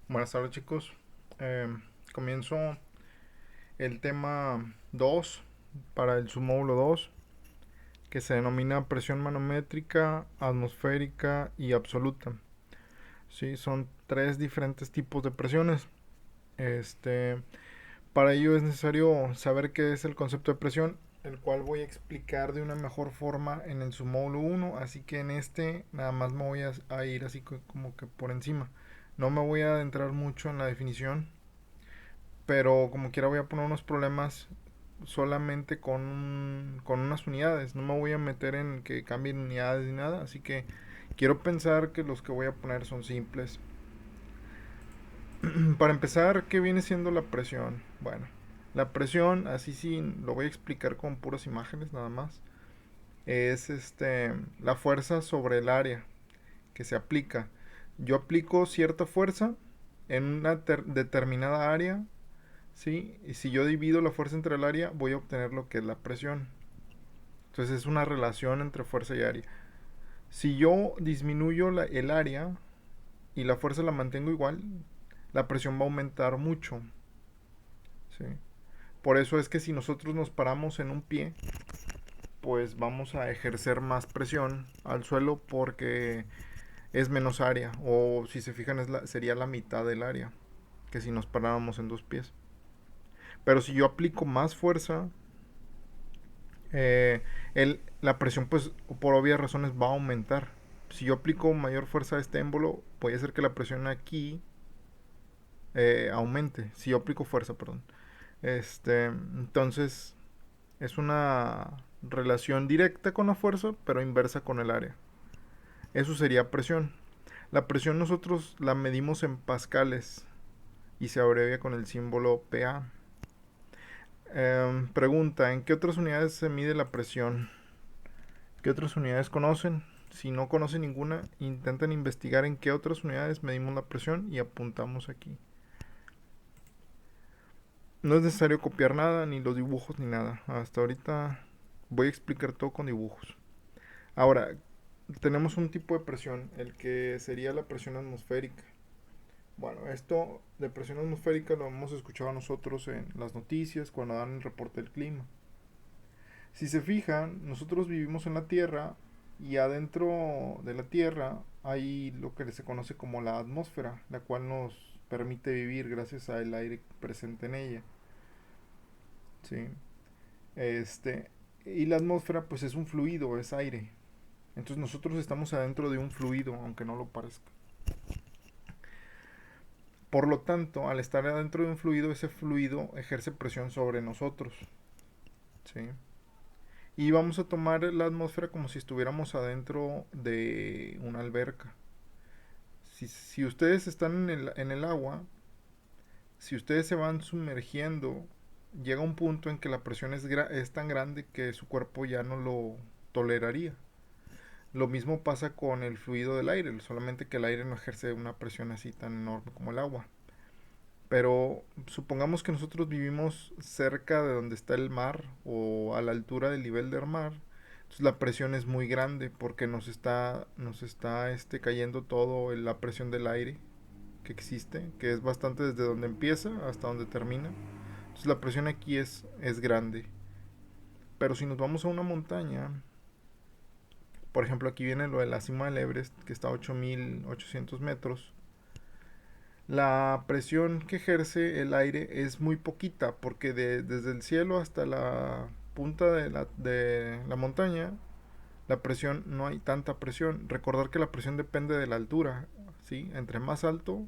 Buenas tardes, chicos. Eh, Comienzo el tema 2 para el submódulo 2, que se denomina presión manométrica, atmosférica y absoluta. Sí, son tres diferentes tipos de presiones. Este, para ello es necesario saber qué es el concepto de presión, el cual voy a explicar de una mejor forma en el submódulo 1, así que en este nada más me voy a ir así como que por encima. No me voy a adentrar mucho en la definición, pero como quiera voy a poner unos problemas solamente con unas unidades. No me voy a meter en que cambien unidades ni nada, así que quiero pensar que los que voy a poner son simples. Para empezar, ¿qué viene siendo la presión? Bueno, la presión, así sí, lo voy a explicar con puras imágenes nada más. Es la fuerza sobre el área que se aplica. Yo aplico cierta fuerza en una determinada área. ¿Sí? Y si yo divido la fuerza entre el área, voy a obtener lo que es la presión. Entonces es una relación entre fuerza y área. Si yo disminuyo el área y la fuerza la mantengo igual, la presión va a aumentar mucho. ¿Sí? Por eso es que si nosotros nos paramos en un pie, pues vamos a ejercer más presión al suelo porque es menos área. O si se fijan, sería la mitad del área que si nos paráramos en dos pies. Pero si yo aplico más fuerza, la presión pues por obvias razones va a aumentar. Si yo aplico mayor fuerza a este émbolo, puede ser que la presión aquí aumente. Si yo aplico fuerza, perdón. Entonces es una relación directa con la fuerza, pero inversa con el área. Eso sería presión. La presión nosotros la medimos en pascales y se abrevia con el símbolo PA. Pregunta, ¿en qué otras unidades se mide la presión? ¿Qué otras unidades conocen? Si no conocen ninguna, intentan investigar en qué otras unidades medimos la presión y apuntamos aquí. No es necesario copiar nada, ni los dibujos, ni nada. Hasta ahorita voy a explicar todo con dibujos. Ahora, tenemos un tipo de presión, el que sería la presión atmosférica. Bueno, esto de presión atmosférica lo hemos escuchado nosotros en las noticias cuando dan el reporte del clima. Si se fijan, nosotros vivimos en la Tierra y adentro de la Tierra hay lo que se conoce como la atmósfera, la cual nos permite vivir gracias al aire presente en ella. ¿Sí? Este, y la atmósfera pues es un fluido, es aire. Entonces nosotros estamos adentro de un fluido, aunque no lo parezca. Por lo tanto, al estar adentro de un fluido, ese fluido ejerce presión sobre nosotros. ¿Sí? Y vamos a tomar la atmósfera como si estuviéramos adentro de una alberca. Si ustedes están en el agua, si ustedes se van sumergiendo, llega un punto en que la presión es tan grande que su cuerpo ya no lo toleraría. Lo mismo pasa con el fluido del aire, solamente que el aire no ejerce una presión así tan enorme como el agua. Pero supongamos que nosotros vivimos cerca de donde está el mar o a la altura del nivel del mar. Entonces la presión es muy grande porque nos está cayendo todo la presión del aire que existe, que es bastante desde donde empieza hasta donde termina. Entonces la presión aquí es grande. Pero si nos vamos a una montaña, por ejemplo aquí viene lo de la cima del Everest, que está a 8.800 metros, la presión que ejerce el aire es muy poquita porque desde el cielo hasta la punta de la montaña, la presión no hay tanta presión. Recordar que la presión depende de la altura, ¿sí? Entre más alto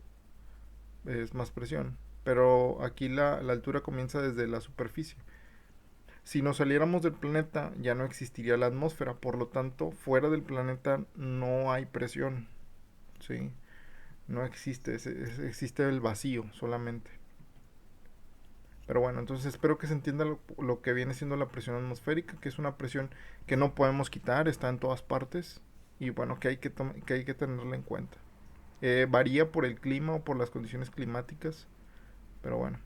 es más presión. Pero aquí la altura comienza desde la superficie. Si nos saliéramos del planeta ya no existiría la atmósfera, por lo tanto fuera del planeta no hay presión, ¿sí? No existe, existe el vacío solamente. Pero bueno, entonces espero que se entienda lo que viene siendo la presión atmosférica, que es una presión que no podemos quitar, está en todas partes y bueno, que hay que tenerla en cuenta. Varía por el clima o por las condiciones climáticas, pero bueno.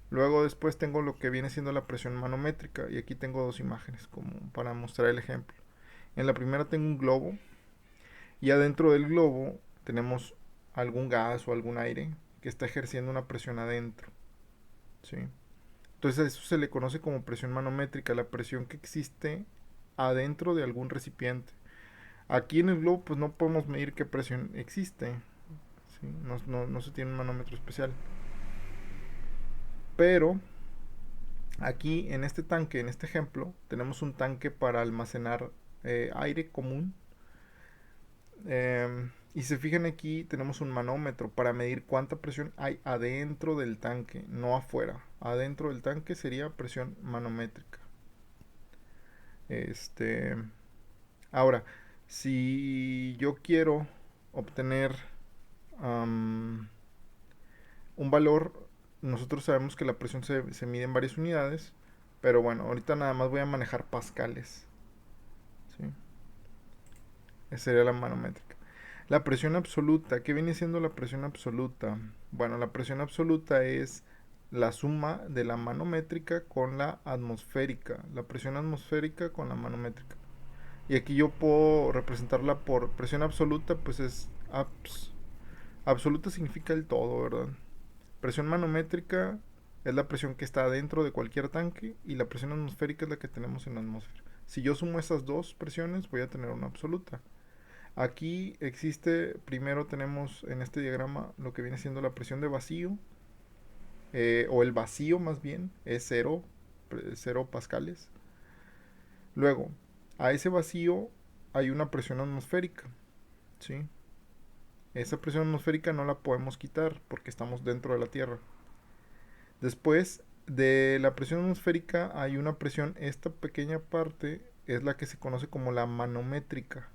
Luego después tengo lo que viene siendo la presión manométrica y aquí tengo dos imágenes como para mostrar el ejemplo. En la primera tengo un globo y adentro del globo tenemos algún gas o algún aire que está ejerciendo una presión adentro, ¿sí? Entonces a eso se le conoce como presión manométrica, la presión que existe adentro de algún recipiente. Aquí en el globo pues no podemos medir qué presión existe, ¿sí? No se tiene un manómetro especial. Pero aquí en este tanque, en este ejemplo, tenemos un tanque para almacenar aire común. Y se fijan aquí, tenemos un manómetro para medir cuánta presión hay adentro del tanque, no afuera. Adentro del tanque sería presión manométrica. Este, ahora, si yo quiero obtener un valor, nosotros sabemos que la presión se mide en varias unidades, pero bueno, ahorita nada más voy a manejar pascales, ¿sí? Esa sería la manométrica. La presión absoluta, ¿qué viene siendo la presión absoluta? Bueno, la presión absoluta es la suma de la manométrica con la atmosférica. La presión atmosférica con la manométrica. Y aquí yo puedo representarla por presión absoluta, pues es absoluta significa el todo, ¿verdad? Presión manométrica es la presión que está dentro de cualquier tanque y la presión atmosférica es la que tenemos en la atmósfera. Si yo sumo esas dos presiones, voy a tener una absoluta. Aquí existe, primero tenemos en este diagrama lo que viene siendo la presión de vacío, o el vacío más bien, es 0 pascales. Luego, a ese vacío hay una presión atmosférica, ¿sí? Esa presión atmosférica no la podemos quitar porque estamos dentro de la Tierra. Después de la presión atmosférica hay una presión, esta pequeña parte es la que se conoce como la manométrica.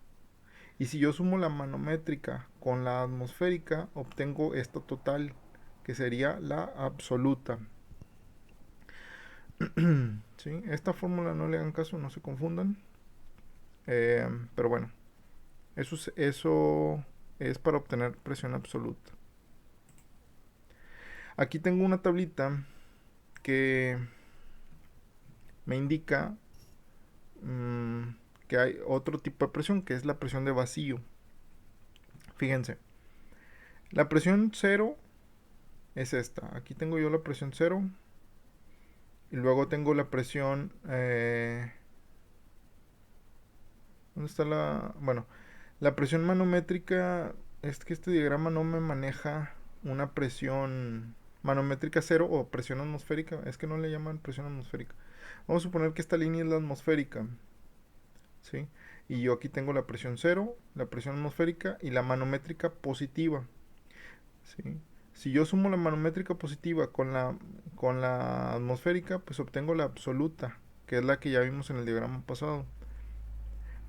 Y si yo sumo la manométrica con la atmosférica, obtengo esta total, que sería la absoluta. ¿Sí? Esta fórmula no le hagan caso, no se confundan. Pero bueno, eso es para obtener presión absoluta. Aquí tengo una tablita que me indica que hay otro tipo de presión, que es la presión de vacío. Fíjense, la presión cero es esta. Aquí tengo yo la presión cero. Y luego tengo la presión... ¿dónde está la...? Bueno, la presión manométrica... Es que este diagrama no me maneja una presión manométrica cero o presión atmosférica. Es que no le llaman presión atmosférica. Vamos a suponer que esta línea es la atmosférica, ¿sí? Y yo aquí tengo la presión cero, la presión atmosférica y la manométrica positiva, ¿sí? Si yo sumo la manométrica positiva con la atmosférica, pues obtengo la absoluta, que es la que ya vimos en el diagrama pasado.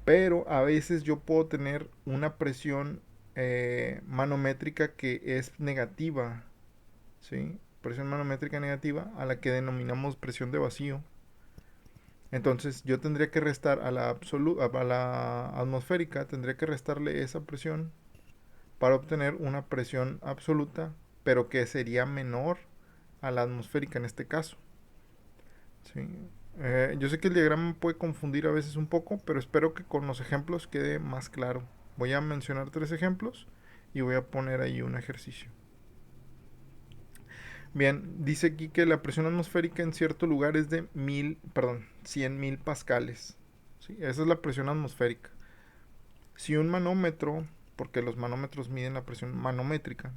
Pero a veces yo puedo tener una presión manométrica que es negativa, ¿sí? Presión manométrica negativa a la que denominamos presión de vacío. Entonces yo tendría que restar a la atmosférica, tendría que restarle esa presión para obtener una presión absoluta, pero que sería menor a la atmosférica en este caso. ¿Sí? Yo sé que el diagrama puede confundir a veces un poco, pero espero que con los ejemplos quede más claro. Voy a mencionar 3 ejemplos y voy a poner ahí un ejercicio. Bien, dice aquí que la presión atmosférica en cierto lugar es de 100.000 pascales. ¿Sí? Esa es la presión atmosférica. Si un manómetro, porque los manómetros miden la presión manométrica,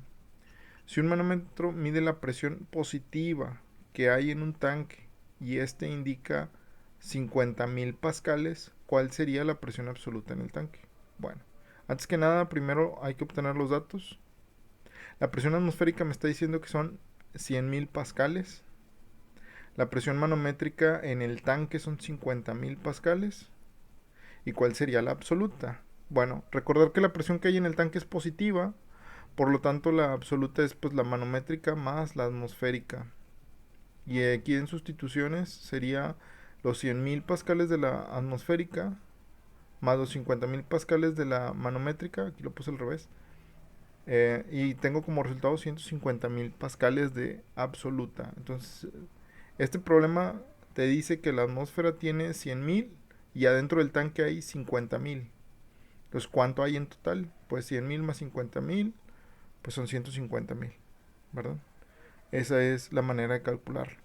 si un manómetro mide la presión positiva que hay en un tanque y este indica 50.000 pascales, ¿cuál sería la presión absoluta en el tanque? Bueno, antes que nada, primero hay que obtener los datos. La presión atmosférica me está diciendo que son 100.000 pascales. La presión manométrica en el tanque son 50.000 pascales. ¿Y cuál sería la absoluta? Bueno, recordar que la presión que hay en el tanque es positiva, por lo tanto la absoluta es pues la manométrica más la atmosférica. Y aquí en sustituciones sería los 100.000 pascales de la atmosférica más los 50.000 pascales de la manométrica, aquí lo puse al revés, y tengo como resultado 150.000 pascales de absoluta. Entonces, este problema te dice que la atmósfera tiene 100.000 y adentro del tanque hay 50.000. Entonces, ¿cuánto hay en total? Pues 100.000 más 50.000 pues son 150,000, ¿verdad? Esa es la manera de calcularlo.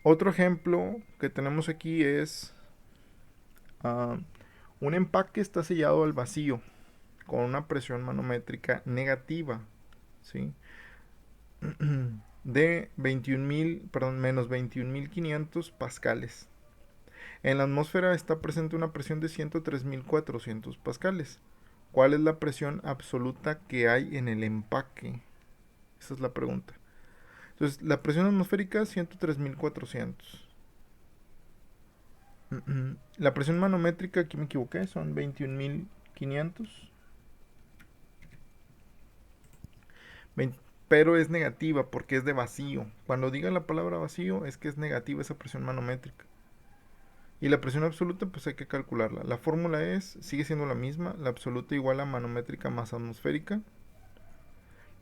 Otro ejemplo que tenemos aquí es un empaque está sellado al vacío con una presión manométrica negativa, ¿sí? De 21,000, perdón, menos 21,500 pascales. En la atmósfera está presente una presión de 103,400 pascales. ¿Cuál es la presión absoluta que hay en el empaque? Esa es la pregunta. Entonces, la presión atmosférica 103,400. La presión manométrica, aquí me equivoqué, son 21,500. Pero es negativa porque es de vacío. Cuando diga la palabra vacío es que es negativa esa presión manométrica. Y la presión absoluta pues hay que calcularla. La fórmula sigue siendo la misma, la absoluta igual a manométrica más atmosférica.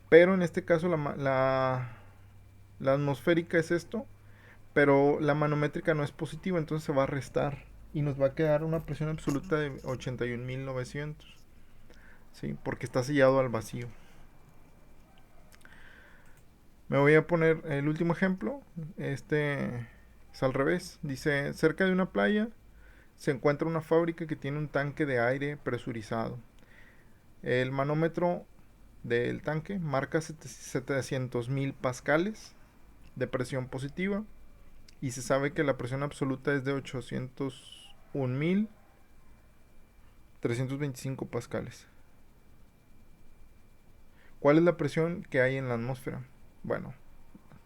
Pero en este caso la atmosférica es esto, pero la manométrica no es positiva, entonces se va a restar. Y nos va a quedar una presión absoluta de 81,900. ¿Sí? Porque está sellado al vacío. Me voy a poner el último ejemplo. Este es al revés. Dice, cerca de una playa se encuentra una fábrica que tiene un tanque de aire presurizado. El manómetro del tanque marca 700,000 pascales de presión positiva y se sabe que la presión absoluta es de 801,325 pascales. ¿Cuál es la presión que hay en la atmósfera? Bueno,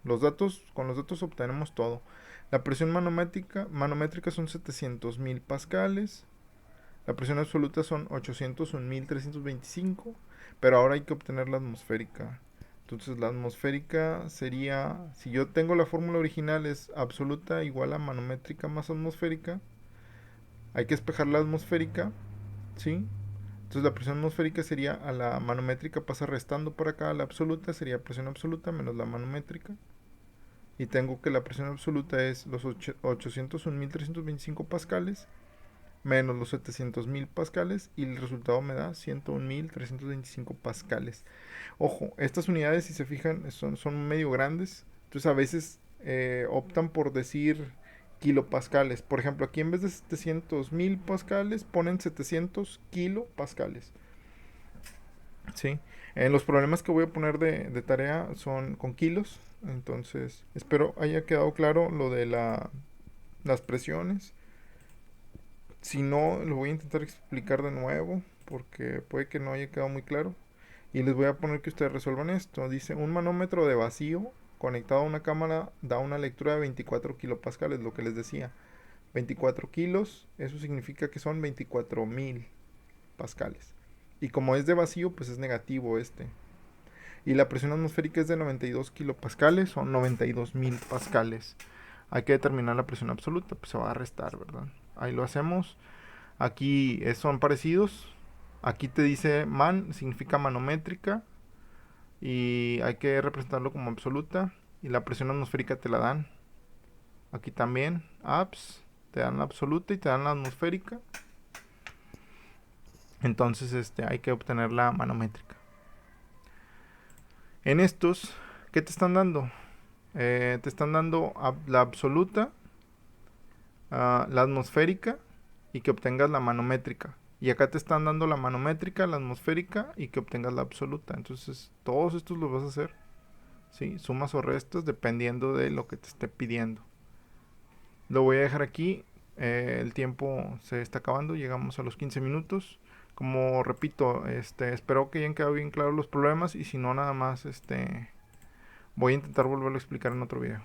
con los datos obtenemos todo. La presión manométrica son 700,000 pascales. La presión absoluta son 801,325. Pero ahora hay que obtener la atmosférica. Entonces la atmosférica sería, si yo tengo la fórmula original es absoluta igual a manométrica más atmosférica. Hay que despejar la atmosférica, ¿sí? Entonces la presión atmosférica sería a la manométrica pasa restando por acá, la absoluta sería presión absoluta menos la manométrica. Y tengo que la presión absoluta es los 801,325 pascales menos los 700,000 pascales y el resultado me da 101,325 pascales. Ojo, estas unidades si se fijan son medio grandes, entonces a veces optan por decir kilopascales. Por ejemplo, aquí en vez de 700,000 pascales ponen 700 kilopascales. ¿Sí? Los problemas que voy a poner de tarea son con kilos. Entonces, espero haya quedado claro lo de las presiones. Si no, lo voy a intentar explicar de nuevo porque puede que no haya quedado muy claro. Y les voy a poner que ustedes resuelvan esto. Dice, un manómetro de vacío conectado a una cámara da una lectura de 24 kilopascales, lo que les decía. 24 kilos, eso significa que son 24,000 pascales. Y como es de vacío, pues es negativo este. Y la presión atmosférica es de 92 kilopascales, son 92,000 pascales. Hay que determinar la presión absoluta, pues se va a restar, ¿verdad? Ahí lo hacemos. Aquí son parecidos. Aquí te dice man, significa manométrica. Y hay que representarlo como absoluta. Y la presión atmosférica te la dan. Aquí también, abs, te dan la absoluta y te dan la atmosférica. Entonces hay que obtener la manométrica. En estos, ¿qué te están dando? Te están dando la absoluta, la atmosférica y que obtengas la manométrica. Y acá te están dando la manométrica, la atmosférica y que obtengas la absoluta. Entonces, todos estos los vas a hacer. ¿Sí? Sumas o restas dependiendo de lo que te esté pidiendo. Lo voy a dejar aquí. El tiempo se está acabando. Llegamos a los 15 minutos. Como repito, espero que hayan quedado bien claros los problemas. Y si no, nada más voy a intentar volverlo a explicar en otro video.